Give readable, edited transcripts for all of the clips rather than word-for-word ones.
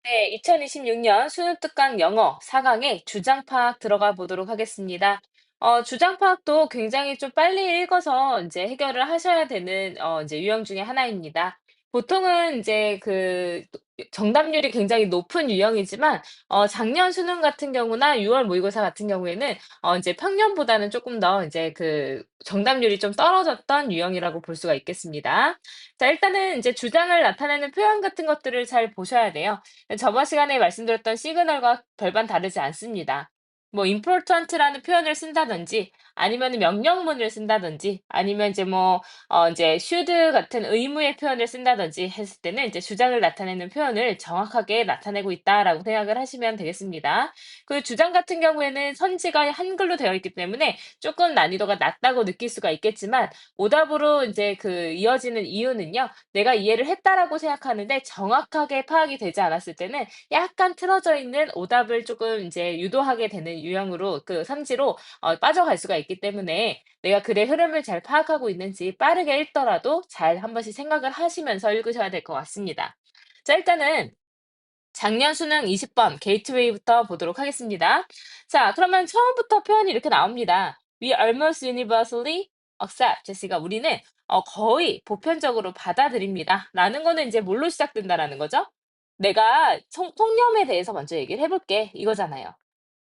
네, 2026년 수능 특강 영어 4강에 주장 파악 들어가 보도록 하겠습니다. 주장 파악도 굉장히 좀 빨리 읽어서 이제 해결을 하셔야 되는 이제 유형 중에 하나입니다. 보통은 이제 정답률이 굉장히 높은 유형이지만 작년 수능 같은 경우나 6월 모의고사 같은 경우에는 이제 평년보다는 조금 더 이제 정답률이 좀 떨어졌던 유형이라고 볼 수가 있겠습니다. 자, 일단은 이제 주장을 나타내는 표현 같은 것들을 잘 보셔야 돼요. 저번 시간에 말씀드렸던 시그널과 별반 다르지 않습니다. 뭐 important라는 표현을 쓴다든지 아니면 명령문을 쓴다든지 아니면 이제 should 같은 의무의 표현을 쓴다든지 했을 때는 이제 주장을 나타내는 표현을 정확하게 나타내고 있다라고 생각을 하시면 되겠습니다. 그 주장 같은 경우에는 선지가 한글로 되어 있기 때문에 조금 난이도가 낮다고 느낄 수가 있겠지만 오답으로 이제 이어지는 이유는요. 내가 이해를 했다라고 생각하는데 정확하게 파악이 되지 않았을 때는 약간 틀어져 있는 오답을 조금 이제 유도하게 되는 유형으로 선지로 빠져갈 수가 있기 때문에 내가 글의 흐름을 잘 파악하고 있는지 빠르게 읽더라도 잘 한 번씩 생각을 하시면서 읽으셔야 될 것 같습니다. 자, 일단은 작년 수능 20번 게이트웨이부터 보도록 하겠습니다. 자, 그러면 처음부터 표현이 이렇게 나옵니다. We almost universally accept. 제시가 우리는 거의 보편적으로 받아들입니다. 라는 거는 이제 뭘로 시작된다라는 거죠? 내가 통념에 대해서 먼저 얘기를 해볼게. 이거잖아요.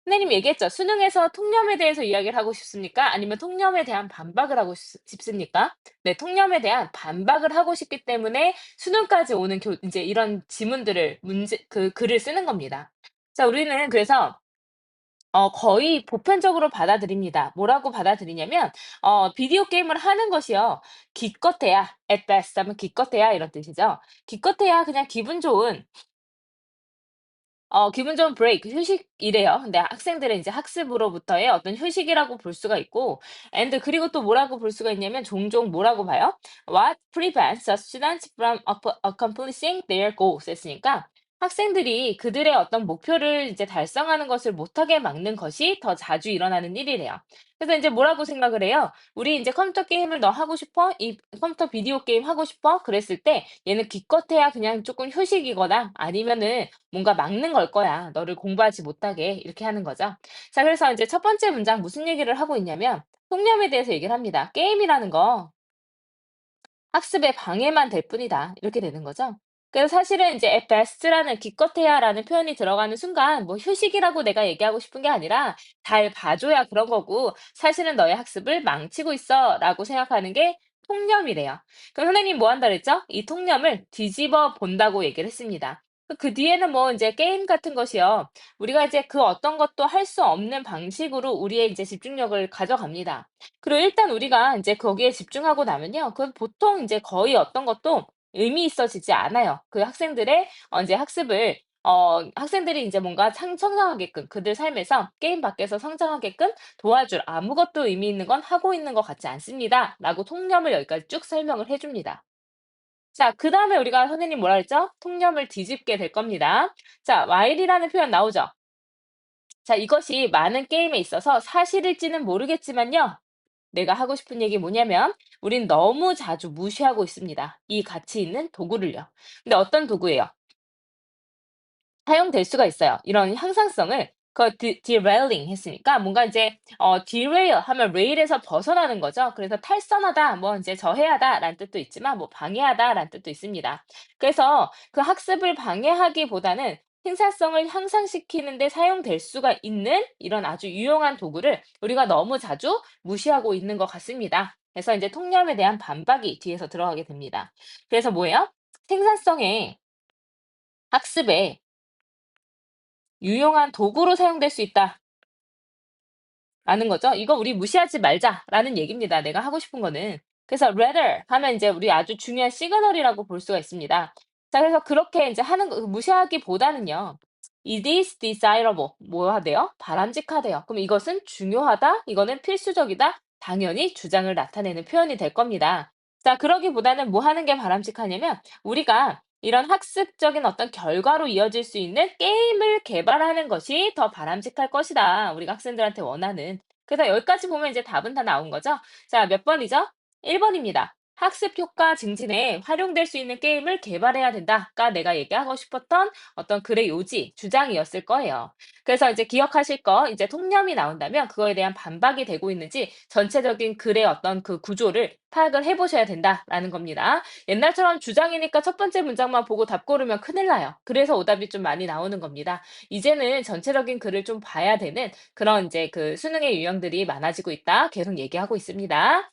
선생님 얘기했죠. 수능에서 통념에 대해서 이야기를 하고 싶습니까? 아니면 통념에 대한 반박을 하고 싶습니까? 네, 통념에 대한 반박을 하고 싶기 때문에 수능까지 오는 이제 이런 지문들을 글을 쓰는 겁니다. 자, 우리는 그래서 거의 보편적으로 받아들입니다. 뭐라고 받아들이냐면, 비디오 게임을 하는 것이요. 기껏해야, at best 하면 기껏해야 이런 뜻이죠. 기껏해야 그냥 기분 좋은 브레이크, 휴식이래요. 근데 학생들의 이제 학습으로부터의 어떤 휴식이라고 볼 수가 있고, 그리고 또 뭐라고 볼 수가 있냐면, 종종 뭐라고 봐요? What prevents a student from accomplishing their goals? 했으니까, 학생들이 그들의 어떤 목표를 이제 달성하는 것을 못하게 막는 것이 더 자주 일어나는 일이래요. 그래서 이제 뭐라고 생각을 해요? 우리 이제 컴퓨터 게임을 너 하고 싶어? 이 컴퓨터 비디오 게임 하고 싶어? 그랬을 때 얘는 기껏해야 그냥 조금 휴식이거나 아니면은 뭔가 막는 걸 거야. 너를 공부하지 못하게. 이렇게 하는 거죠. 자, 그래서 이제 첫 번째 문장 무슨 얘기를 하고 있냐면 통념에 대해서 얘기를 합니다. 게임이라는 거 학습에 방해만 될 뿐이다. 이렇게 되는 거죠. 그래서 사실은 이제 at best라는 기껏해야라는 표현이 들어가는 순간 뭐 휴식이라고 내가 얘기하고 싶은 게 아니라 잘 봐줘야 그런 거고 사실은 너의 학습을 망치고 있어라고 생각하는 게 통념이래요. 그럼 선생님 뭐 한다 그랬죠? 이 통념을 뒤집어 본다고 얘기를 했습니다. 그 뒤에는 뭐 이제 게임 같은 것이요. 우리가 이제 그 어떤 것도 할 수 없는 방식으로 우리의 이제 집중력을 가져갑니다. 그리고 일단 우리가 이제 거기에 집중하고 나면요. 그건 보통 이제 거의 어떤 것도 의미 있어지지 않아요. 그 학생들의 이제 학생들이 이제 뭔가 성장하게끔 그들 삶에서 게임 밖에서 성장하게끔 도와줄 아무것도 의미 있는 건 하고 있는 것 같지 않습니다.'라고 통념을 여기까지 쭉 설명을 해 줍니다. 자, 그다음에 우리가 선생님 뭐라 그랬죠? 통념을 뒤집게 될 겁니다. 자, while이라는 표현 나오죠? 자, 이것이 많은 게임에 있어서 사실일지는 모르겠지만요. 내가 하고 싶은 얘기 뭐냐면 우린 너무 자주 무시하고 있습니다. 이 가치 있는 도구를요. 근데 어떤 도구예요? 사용될 수가 있어요. 이런 향상성을 derailing 했으니까 뭔가 이제 derail 하면 rail에서 벗어나는 거죠. 그래서 탈선하다, 뭐 이제 저해하다라는 뜻도 있지만 뭐 방해하다라는 뜻도 있습니다. 그래서 그 학습을 방해하기보다는 생산성을 향상시키는 데 사용될 수가 있는 이런 아주 유용한 도구를 우리가 너무 자주 무시하고 있는 것 같습니다. 그래서 이제 통념에 대한 반박이 뒤에서 들어가게 됩니다. 그래서 뭐예요? 생산성에 학습에 유용한 도구로 사용될 수 있다라는 거죠. 이거 우리 무시하지 말자라는 얘기입니다. 내가 하고 싶은 거는. 그래서 rather 하면 이제 우리 아주 중요한 시그널이라고 볼 수가 있습니다. 자, 그래서 그렇게 이제 하는 거 무시하기보다는요. It is desirable. 뭐 하대요? 바람직하대요. 그럼 이것은 중요하다? 이거는 필수적이다? 당연히 주장을 나타내는 표현이 될 겁니다. 자, 그러기보다는 뭐 하는 게 바람직하냐면 우리가 이런 학습적인 어떤 결과로 이어질 수 있는 게임을 개발하는 것이 더 바람직할 것이다. 우리가 학생들한테 원하는. 그래서 여기까지 보면 이제 답은 다 나온 거죠. 자, 몇 번이죠? 1번입니다. 학습 효과 증진에 활용될 수 있는 게임을 개발해야 된다가 내가 얘기하고 싶었던 어떤 글의 요지, 주장이었을 거예요. 그래서 이제 기억하실 거, 이제 통념이 나온다면 그거에 대한 반박이 되고 있는지 전체적인 글의 어떤 그 구조를 파악을 해보셔야 된다라는 겁니다. 옛날처럼 주장이니까 첫 번째 문장만 보고 답 고르면 큰일 나요. 그래서 오답이 좀 많이 나오는 겁니다. 이제는 전체적인 글을 좀 봐야 되는 그런 이제 그 수능의 유형들이 많아지고 있다. 계속 얘기하고 있습니다.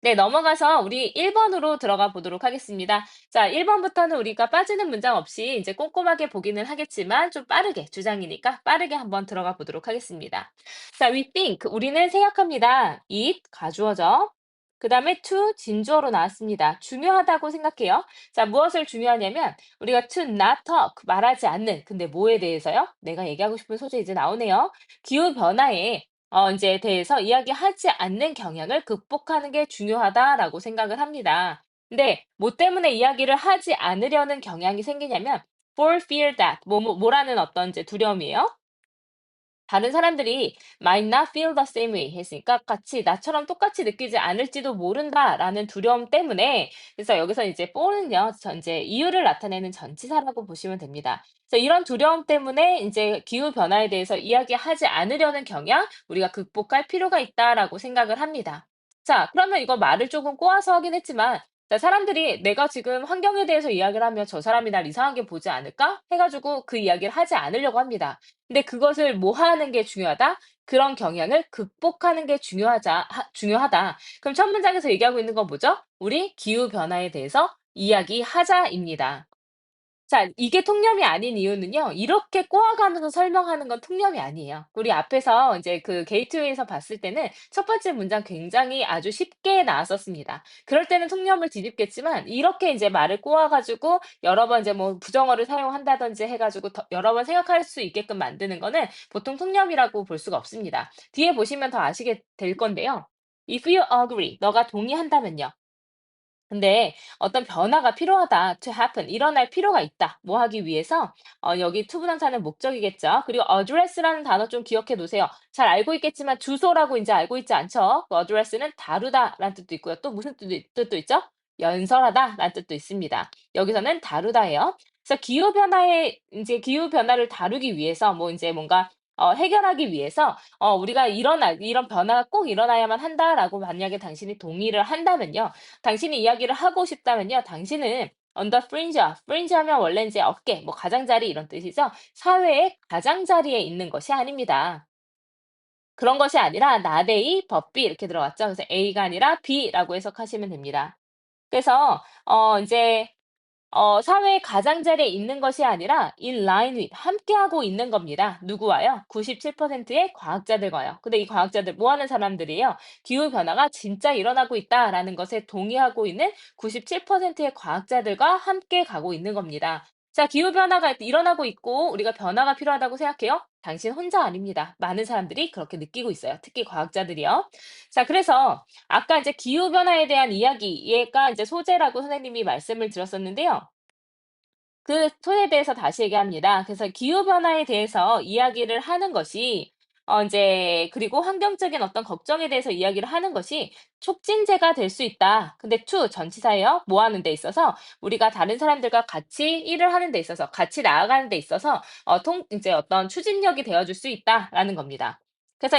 네, 넘어가서 우리 1번으로 들어가 보도록 하겠습니다. 자, 1번부터는 우리가 빠지는 문장 없이 이제 꼼꼼하게 보기는 하겠지만 좀 빠르게, 주장이니까 빠르게 한번 들어가 보도록 하겠습니다. 자, we think, 우리는 생각합니다. it, 가주어죠. 그 다음에 to, 진주어로 나왔습니다. 중요하다고 생각해요. 자, 무엇을 중요하냐면 우리가 to not talk, 말하지 않는, 근데 뭐에 대해서요? 내가 얘기하고 싶은 소재 이제 나오네요. 기후변화에 인제 대해서 이야기하지 않는 경향을 극복하는 게 중요하다라고 생각을 합니다. 근데 뭐 때문에 이야기를 하지 않으려는 경향이 생기냐면 for fear that 뭐라는 어떤 이제 두려움이에요. 다른 사람들이 might not feel the same way 했으니까 같이 나처럼 똑같이 느끼지 않을지도 모른다라는 두려움 때문에 그래서 여기서 이제 for는요 전제 이유를 나타내는 전치사라고 보시면 됩니다. 그래서 이런 두려움 때문에 이제 기후 변화에 대해서 이야기하지 않으려는 경향 우리가 극복할 필요가 있다라고 생각을 합니다. 자, 그러면 이거 말을 조금 꼬아서 하긴 했지만 자, 사람들이 내가 지금 환경에 대해서 이야기를 하면 저 사람이 날 이상하게 보지 않을까? 해가지고 그 이야기를 하지 않으려고 합니다. 근데 그것을 뭐 하는 게 중요하다? 그런 경향을 극복하는 게 중요하다. 그럼 첫 문장에서 얘기하고 있는 건 뭐죠? 우리 기후 변화에 대해서 이야기하자입니다. 자, 이게 통념이 아닌 이유는요. 이렇게 꼬아가면서 설명하는 건 통념이 아니에요. 우리 앞에서 이제 그 게이트웨이에서 봤을 때는 첫 번째 문장 굉장히 아주 쉽게 나왔었습니다. 그럴 때는 통념을 뒤집겠지만 이렇게 이제 말을 꼬아가지고 여러 번 이제 뭐 부정어를 사용한다든지 해가지고 여러 번 생각할 수 있게끔 만드는 거는 보통 통념이라고 볼 수가 없습니다. 뒤에 보시면 더 아시게 될 건데요. If you agree, 너가 동의한다면요. 근데 어떤 변화가 필요하다 to happen 일어날 필요가 있다. 뭐 하기 위해서 여기 to 부정사는 목적이겠죠. 그리고 address라는 단어 좀 기억해 놓으세요. 잘 알고 있겠지만 주소라고 이제 알고 있지 않죠? 그 address는 다루다라는 뜻도 있고요. 또 무슨 뜻도 있죠? 연설하다라는 뜻도 있습니다. 여기서는 다루다예요. 그래서 기후 변화에 이제 기후 변화를 다루기 위해서 뭐 이제 뭔가 해결하기 위해서 우리가 이런 변화가 꼭 일어나야만 한다라고 만약에 당신이 동의를 한다면요. 당신이 이야기를 하고 싶다면요. 당신은 on the fringe 하면 원래 이제 어깨, 뭐 가장자리 이런 뜻이죠. 사회의 가장자리에 있는 것이 아닙니다. 그런 것이 아니라 not A, but B 이렇게 들어갔죠. 그래서 A가 아니라 B라고 해석하시면 됩니다. 그래서 이제 사회의 가장자리에 있는 것이 아니라 in line with 함께하고 있는 겁니다. 누구와요? 97%의 과학자들과요. 근데 이 과학자들 뭐 하는 사람들이에요? 기후 변화가 진짜 일어나고 있다라는 것에 동의하고 있는 97%의 과학자들과 함께 가고 있는 겁니다. 자, 기후 변화가 일어나고 있고 우리가 변화가 필요하다고 생각해요? 당신 혼자 아닙니다. 많은 사람들이 그렇게 느끼고 있어요. 특히 과학자들이요. 자, 그래서 아까 이제 기후 변화에 대한 이야기, 얘가 이제 소재라고 선생님이 말씀을 드렸었는데요. 그 토에 대해서 다시 얘기합니다. 그래서 기후 변화에 대해서 이야기를 하는 것이 인제 그리고 환경적인 어떤 걱정에 대해서 이야기를 하는 것이 촉진제가 될 수 있다. 근데 to 전치사예요. 뭐 하는 데 있어서 우리가 다른 사람들과 같이 일을 하는 데 있어서 같이 나아가는 데 있어서 인제 어떤 추진력이 되어 줄 수 있다라는 겁니다. 그래서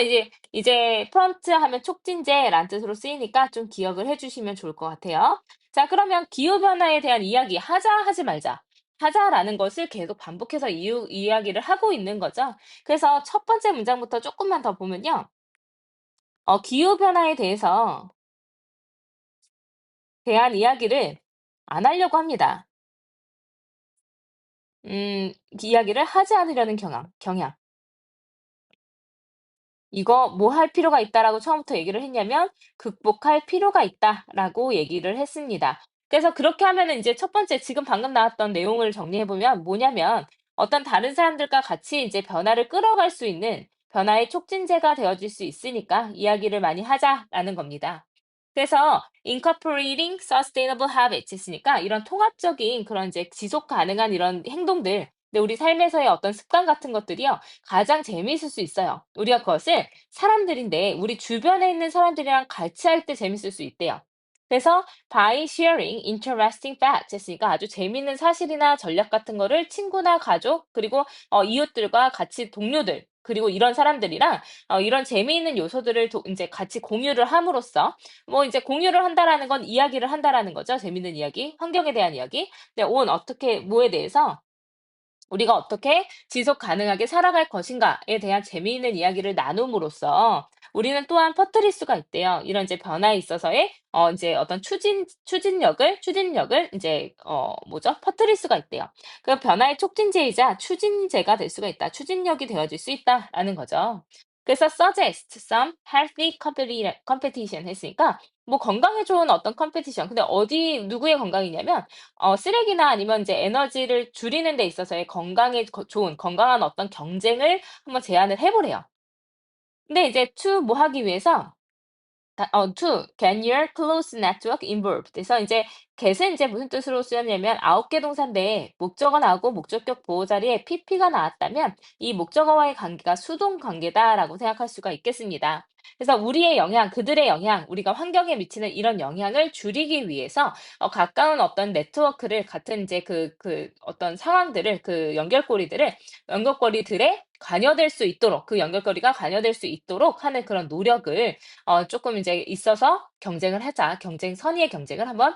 이제 프롬프트 하면 촉진제라는 뜻으로 쓰이니까 좀 기억을 해 주시면 좋을 것 같아요. 자, 그러면 기후 변화에 대한 이야기 하자, 하지 말자. 하자라는 것을 계속 반복해서 이야기를 하고 있는 거죠. 그래서 첫 번째 문장부터 조금만 더 보면요. 기후변화에 대한 이야기를 안 하려고 합니다. 이야기를 하지 않으려는 경향. 이거 뭐 할 필요가 있다라고 처음부터 얘기를 했냐면 극복할 필요가 있다라고 얘기를 했습니다. 그래서 그렇게 하면은 이제 첫 번째 지금 방금 나왔던 내용을 정리해 보면 뭐냐면 어떤 다른 사람들과 같이 이제 변화를 끌어갈 수 있는 변화의 촉진제가 되어줄 수 있으니까 이야기를 많이 하자라는 겁니다. 그래서 incorporating sustainable habits 있으니까 이런 통합적인 그런 이제 지속 가능한 이런 행동들 근데 우리 삶에서의 어떤 습관 같은 것들이요. 가장 재미있을 수 있어요. 우리가 그것을 사람들인데 우리 주변에 있는 사람들이랑 같이 할 때 재밌을 수 있대요. 그래서 by sharing interesting facts 했으니까 아주 재미있는 사실이나 전략 같은 거를 친구나 가족 그리고 이웃들과 같이 동료들 그리고 이런 사람들이랑 이런 재미있는 요소들을 이제 같이 공유를 함으로써 뭐 이제 공유를 한다라는 건 이야기를 한다라는 거죠. 재밌는 이야기, 환경에 대한 이야기. 네, 온 어떻게 뭐에 대해서 우리가 어떻게 지속 가능하게 살아갈 것인가에 대한 재미있는 이야기를 나눔으로써 우리는 또한 퍼뜨릴 수가 있대요. 이런 이제 변화에 있어서의 이제 어떤 추진력을 이제 뭐죠? 퍼뜨릴 수가 있대요. 그 변화의 촉진제이자 추진제가 될 수가 있다. 추진력이 되어질 수 있다라는 거죠. 그래서 suggest some healthy competition 했으니까 뭐 건강에 좋은 어떤 컴페티션. 근데 어디 누구의 건강이냐면 쓰레기나 아니면 이제 에너지를 줄이는 데 있어서의 건강에 좋은 건강한 어떤 경쟁을 한번 제안을 해 보래요. 근데 이제 to 뭐 하기 위해서 to get your close network involved. 그래서 이제 get은 이제 무슨 뜻으로 쓰였냐면 9개 동사인데 목적어 나오고 목적격 보호 자리에 pp가 나왔다면 이 목적어와의 관계가 수동 관계다라고 생각할 수가 있겠습니다. 그래서 우리의 영향, 그들의 영향, 우리가 환경에 미치는 이런 영향을 줄이기 위해서 가까운 어떤 네트워크를 같은 이제 그 어떤 상황들을 연결고리들에 관여될 수 있도록 그 연결고리가 관여될 수 있도록 하는 그런 노력을 조금 이제 있어서 경쟁을 하자. 선의의 경쟁을 한번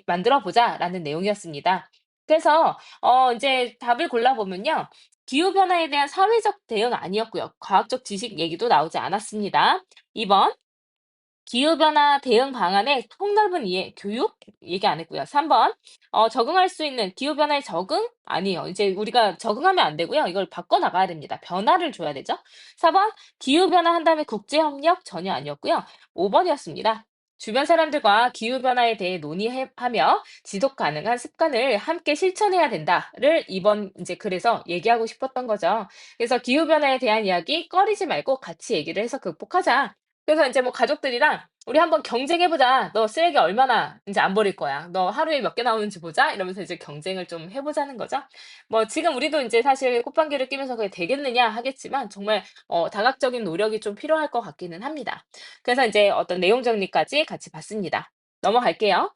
만들어 보자라는 내용이었습니다. 그래서 이제 답을 골라보면요. 기후변화에 대한 사회적 대응 아니었고요. 과학적 지식 얘기도 나오지 않았습니다. 2번 기후변화 대응 방안의 폭넓은 교육? 얘기 안 했고요. 3번, 적응할 수 있는 기후변화에 적응? 아니요. 이제 우리가 적응하면 안 되고요. 이걸 바꿔나가야 됩니다. 변화를 줘야 되죠. 4번, 기후변화 한 다음에 국제협력? 전혀 아니었고요. 5번이었습니다. 주변 사람들과 기후변화에 대해 논의하며 지속 가능한 습관을 함께 실천해야 된다를 이번 이제 그래서 얘기하고 싶었던 거죠. 그래서 기후변화에 대한 이야기 꺼리지 말고 같이 얘기를 해서 극복하자. 그래서 인제 뭐 가족들이랑 "우리 한번 경쟁해 보자. 너 쓰레기 얼마나 인제 안 버릴 거야. 너 하루에 몇 개 나오는지 보자." 이러면서 이제 경쟁을 좀 해 보자는 거죠. 뭐 지금 우리도 인제 사실 꽃방귀를 뀌면서 그게 되겠느냐 하겠지만 정말 다각적인 노력이 좀 필요할 것 같기는 합니다. 그래서 인제 어떤 내용 정리까지 같이 봤습니다. 넘어갈게요.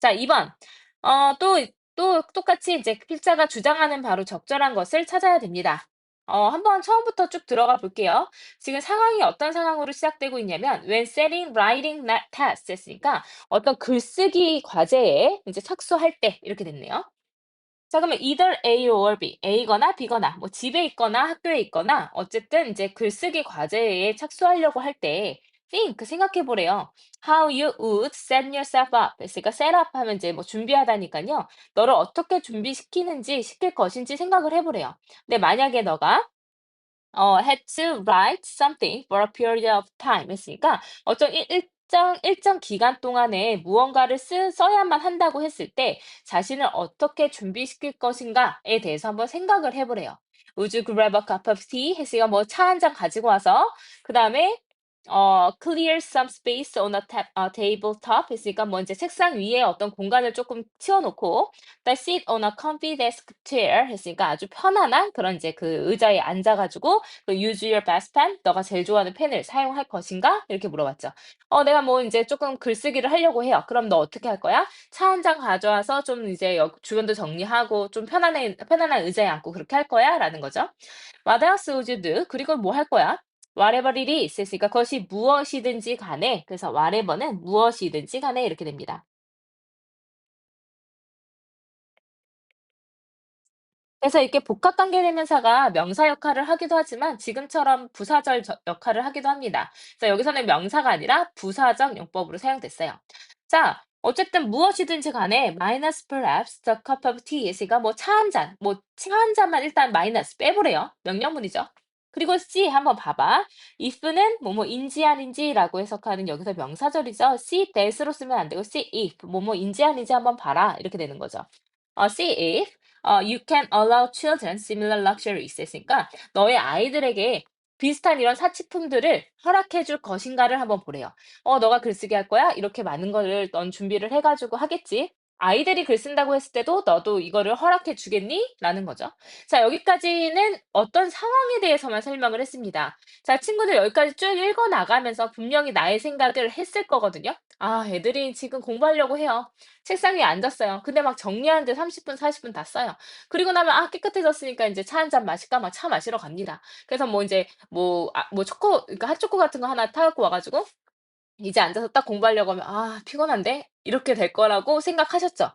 자 2 번. 또 똑같이 이제 필자가 주장하는 바로 적절한 것을 찾아야 됩니다. 한번 처음부터 쭉 들어가 볼게요. 지금 상황이 어떤 상황으로 시작되고 있냐면 when setting writing tasks 했으니까 어떤 글쓰기 과제에 이제 착수할 때 이렇게 됐네요. 자 그러면 either A or B, A거나 B거나 뭐 집에 있거나 학교에 있거나 어쨌든 이제 글쓰기 과제에 착수하려고 할 때 think 생각해 보래요. How you would set yourself up. 그러니까 set up 하면 이제 뭐 준비하다니까요. 너를 어떻게 시킬 것인지 생각을 해 보래요. 근데 만약에 너가 had to write something for a period of time 했으니까 어떤 일정 기간 동안에 무언가를 써야만 한다고 했을 때 자신을 어떻게 준비시킬 것인가에 대해서 한번 생각을 해보래요. Would you grab a cup of tea? 했으니까 뭐 차 한 잔 가지고 와서 그 다음에 clear some space on a tabletop 했으니까 뭐 이제 책상 위에 어떤 공간을 조금 치워놓고 그다음에 sit on a comfy desk chair 했으니까 아주 편안한 그런 이제 그 의자에 앉아가지고 그 use your best pen 너가 제일 좋아하는 펜을 사용할 것인가 이렇게 물어봤죠. 내가 뭐 이제 조금 글쓰기를 하려고 해요. 그럼 너 어떻게 할 거야? 차 한 잔 가져와서 좀 이제 주변도 정리하고 좀 편안한 의자에 앉고 그렇게 할 거야?라는 거죠. What else would you do? 그리고 뭐 할 거야? Whatever it is 했으니까 그것이 무엇이든지 간에 그래서 whatever는 무엇이든지 간에 이렇게 됩니다. 그래서 이렇게 복합관계대명사가 명사 역할을 하기도 하지만 지금처럼 부사절 역할을 하기도 합니다. 그래서 여기서는 명사가 아니라 부사적 용법으로 사용됐어요. 자, 어쨌든 무엇이든지 간에 minus perhaps the cup of tea 있으니까 뭐 차 한 잔, 뭐 차 한 잔만 일단 마이너스 빼보래요. 명령문이죠. 그리고 C 한번 봐봐. if는 뭐뭐인지 아닌지라고 해석하는 여기서 명사절이죠. see that으로 쓰면 안 되고 see if 뭐뭐인지 아닌지 한번 봐라 이렇게 되는 거죠. see if you can allow children similar luxuries 했으니까 너의 아이들에게 비슷한 이런 사치품들을 허락해 줄 것인가를 한번 보래요. 너가 글쓰기 할 거야? 이렇게 많은 거를 넌 준비를 해가지고 하겠지? 아이들이 글 쓴다고 했을 때도 "너도 이거를 허락해 주겠니?" 라는 거죠. 자, 여기까지는 어떤 상황에 대해서만 설명을 했습니다. 자, 친구들 여기까지 쭉 읽어 나가면서 분명히 나의 생각을 했을 거거든요. 아, 애들이 지금 공부하려고 해요. 책상 위에 앉았어요. 근데 막 정리하는데 30 분, 40분 다 써요. 그리고 나면 '아, 깨끗해졌으니까 인제 차 한 잔 마실까?' 막 차 마시러 갑니다. 그래서 뭐 인제 뭐 초코, 그러니까 핫초코 같은 거 하나 타 갖고 와 가지고 이제 앉아서 딱 공부하려고 하면 '아, 피곤한데?' 이렇게 될 거라고 생각하셨죠?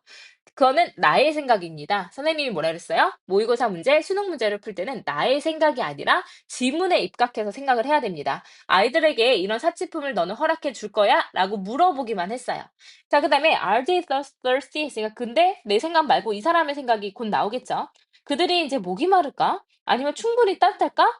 그거는 나의 생각입니다. 선생님이 뭐라 그랬어요? 모의고사 문제, 수능 문제를 풀 때는 나의 생각이 아니라 지문에 입각해서 생각을 해야 됩니다. 아이들에게 "이런 사치품을 너는 허락해 줄 거야?" 라고 물어보기만 했어요. 자, 그다음에 "Are they thirsty?" 했으니까 근데 내 생각 말고 이 사람의 생각이 곧 나오겠죠. "그들이 이제 목이 마를까? 아니면 충분히 따뜻할까?"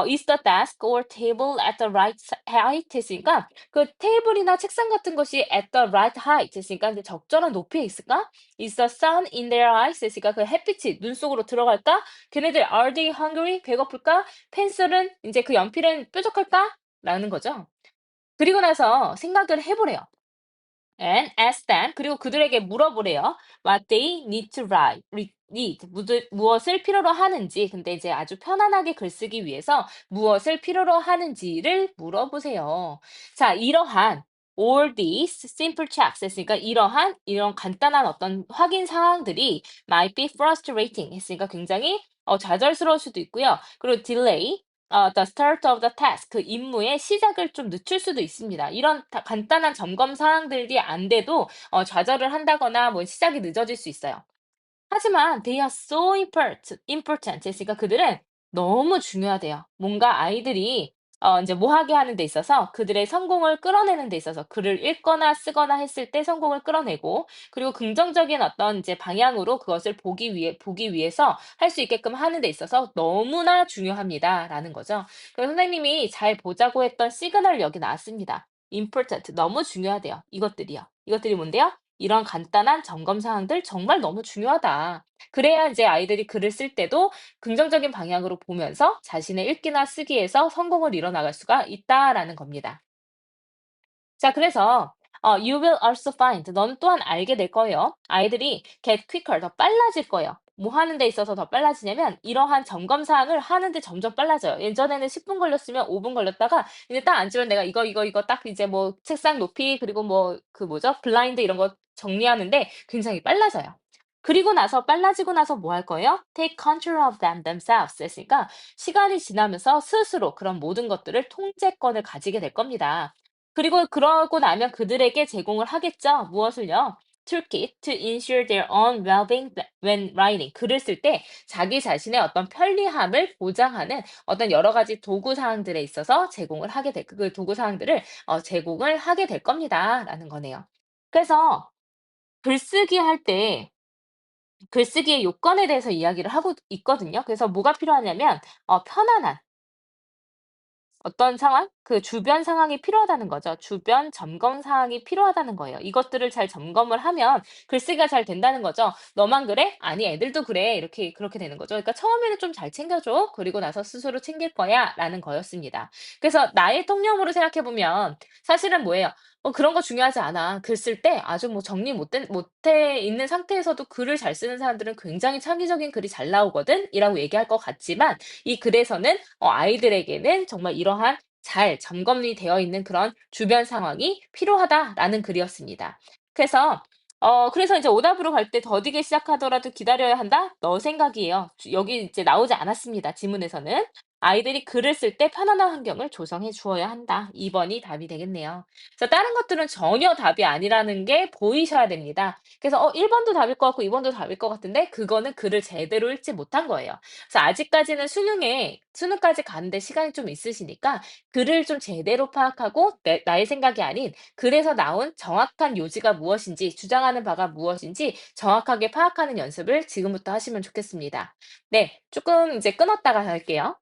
"Is the desk or table at the right height?" 했으니까 그 테이블이나 책상 같은 것이 at the right height 했으니까 이제 적절한 높이에 있을까? Is the sun in their eyes? 했으니까 그 햇빛이 눈 속으로 들어갈까? 걔네들 are they hungry? 배고플까? 펜슬은 이제 그 연필은 뾰족할까? 라는 거죠. 그리고 나서 생각을 해 보래요. And ask them, 그리고 그들에게 물어보래요. What they need to write. 무엇을 필요로 하는지. 근데 이제 아주 편안하게 글쓰기 위해서 무엇을 필요로 하는지를 물어보세요. 자, 이러한 all these simple checks 했으니까 이런 간단한 어떤 확인 사항들이 might be frustrating 했으니까 굉장히 좌절스러울 수도 있고요. 그리고 delay the start of the task, 그 임무의 시작을 좀 늦출 수도 있습니다. 이런 간단한 점검 사항들이 안 돼도 좌절을 한다거나 뭐 시작이 늦어질 수 있어요. 하지만 they are so important 했으니까 그들은 너무 중요하대요. 뭔가 아이들이 인제 뭐 하게 하는 데 있어서 그들의 성공을 끌어내는 데 있어서 글을 읽거나 쓰거나 했을 때 성공을 끌어내고, 그리고 긍정적인 어떤 이제 방향으로 그것을 보기 위해서 할 수 있게끔 하는 데 있어서 너무나 중요합니다라는 거죠. 그래서 선생님이 잘 보자고 했던 시그널이 여기 나왔습니다. important, 너무 중요하대요, 이것들이요. 이것들이 뭔데요? 이런 간단한 점검 사항들 정말 너무 중요하다. 그래야 이제 아이들이 글을 쓸 때도 긍정적인 방향으로 보면서 자신의 읽기나 쓰기에서 성공을 이뤄나갈 수가 있다라는 겁니다. 자, 그래서 you will also find, 너는 또한 알게 될 거예요. 아이들이 get quicker, 더 빨라질 거예요. 뭐 하는 데 있어서 더 빨라지냐면 이러한 점검 사항을 하는데 점점 빨라져요. 예전에는 10분 걸렸으면 5분 걸렸다가 이제 딱 앉으면 내가 이거 딱 이제 뭐 책상 높이, 그리고 뭐 그 뭐죠? 블라인드 이런 거 정리하는데 굉장히 빨라져요. 그리고 나서 빨라지고 나서 뭐 할 거예요? Take control of them themselves 했으니까 시간이 지나면서 스스로 그런 모든 것들을 통제권을 가지게 될 겁니다. 그리고 그러고 나면 그들에게 제공을 하겠죠. 무엇을요? Toolkit to ensure their own well-being when writing. 글을 쓸 때 자기 자신의 어떤 편리함을 보장하는 어떤 여러 가지 도구 사항들에 있어서 제공을 하게 될, 그 도구 사항들을 제공을 하게 될 겁니다라는 거네요. 그래서 글쓰기 할 때 글쓰기의 요건에 대해서 이야기를 하고 있거든요. 그래서 뭐가 필요하냐면 편안한 어떤 상황? 그 주변 상황이 필요하다는 거죠. 주변 점검 사항이 필요하다는 거예요. 이것들을 잘 점검을 하면 글쓰기가 잘 된다는 거죠. "너만 그래? 아니, 애들도 그래." 이렇게 그렇게 되는 거죠. 그러니까 "처음에는 좀 잘 챙겨 줘. 그리고 나서 스스로 챙길 거야."라는 거였습니다. 그래서 나의 통념으로 생각해 보면 사실은 뭐예요? 그런 거 중요하지 않아. 글 쓸 때 아주 뭐 정리 못해 있는 상태에서도 글을 잘 쓰는 사람들은 "굉장히 창의적인 글이 잘 나오거든."이라고 얘기할 것 같지만 이 글에서는 아이들에게는 정말 이러한 잘 점검이 되어 있는 그런 주변 상황이 필요하다라는 글이었습니다. 그래서 이제 오답으로 갈 때 "더디게 시작하더라도 기다려야 한다." 너 생각이에요. 여기 이제 나오지 않았습니다, 지문에서는. "아이들이 글을 쓸 때 편안한 환경을 조성해 주어야 한다." 2 번이 답이 되겠네요. 그래서 다른 것들은 전혀 답이 아니라는 게 보이셔야 됩니다. 그래서 1 번도 답일 것 같고 2 번도 답일 것 같은데 그거는 글을 제대로 읽지 못한 거예요. 그래서 아직까지는 수능까지 가는데 시간이 좀 있으시니까 글을 좀 제대로 파악하고 나의 생각이 아닌 글에서 나온 정확한 요지가 무엇인지, 주장하는 바가 무엇인지 정확하게 파악하는 연습을 지금부터 하시면 좋겠습니다. 네, 조금 이제 끊었다가 갈게요.